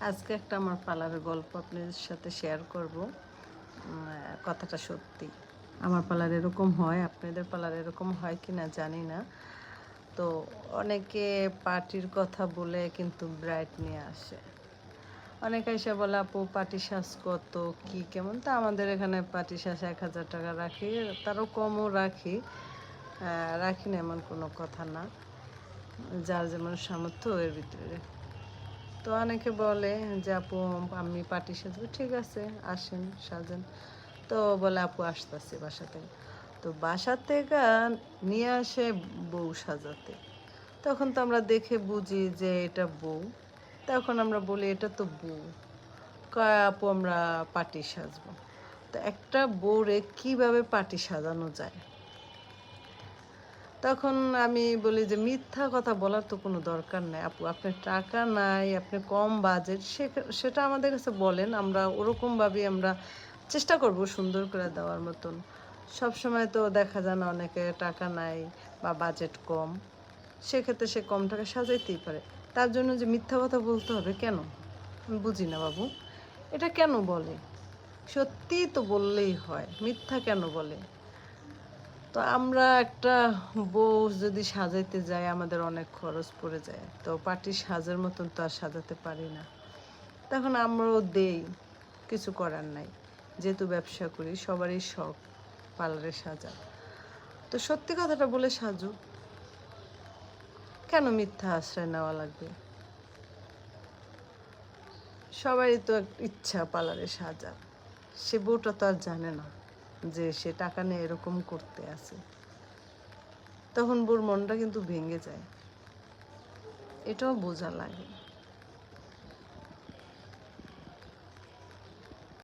আজকে একটা আমার পার্লারের গল্প আপনাদের সাথে শেয়ার করব। কথাটা সত্যি। আমার পার্লারে এরকম হয়, আপনাদের পার্লারে এরকম হয় কি না জানি না। তো অনেকে পার্টির কথা বলে কিন্তু ব্রাইড নিয়ে আসে। অনেকে এসে বলে, আপু পার্টি সাজ কত, কি কেমন? তা আমাদের এখানে পার্টি সাজ ১,০০০ টাকা রাখি, তারও কমও রাখি। রাখি না এমন কোনো কথা না, যার যেমন সামর্থ্য এর ভিতরে। তো অনেকে বলে যে, আপু আমি পার্টি সাজবো। ঠিক আছে, আসেন সাজেন। তো বলে, আপু আসতেছি বাসা থেকে। তো বাসা থেকে নিয়ে আসে বউ সাজাতে। তখন তো আমরা দেখে বুঝি যে এটা বউ। তখন আমরা বলি, এটা তো বউ। কয়, আপু আমরা পার্টি সাজবো। তো একটা বউরে কিভাবে পার্টি সাজানো যায়? তখন আমি বলি যে, মিথ্যা কথা বলার তো কোনো দরকার নাই। আপু আপনার টাকা নাই, আপনার কম বাজেট, সেটা আমাদের কাছে বলেন। আমরা ওরকমভাবেই আমরা চেষ্টা করব সুন্দর করে দেওয়ার মতন। সবসময় তো দেখা যায় না, অনেকের টাকা নাই বা বাজেট কম। সেক্ষেত্রে সে কম টাকায় সাজাইতেই পারে। তার জন্য যে মিথ্যা কথা বলতে হবে কেন? আমি বুঝি না বাবু। এটা কেন বলে? সত্যিই তো বললেই হয়। মিথ্যা কেন বলে? তো আমরা একটা বউ যদি সাজাইতে যাই, আমাদের অনেক খরচ পড়ে যায়। তো পার্টির সাজের মতন তো আর সাজাতে পারি না। তখন আমরাও দেই, কিছু করার নাই। যেহেতু ব্যবসা করি, সবারই শখ পার্লারে সাজা। তো সত্যি কথাটা বলে সাজুক। কেন মিথ্যা আশ্রয় নেওয়া লাগবে? সবারই তো ইচ্ছা পার্লারে সাজার। সে বউটা তো আর জানে না যে সে টাকা নিয়ে এরকম করতে আছে। তখন বউর মনটা কিন্তু ভেঙে যায়। এটাও বোঝা লাগে।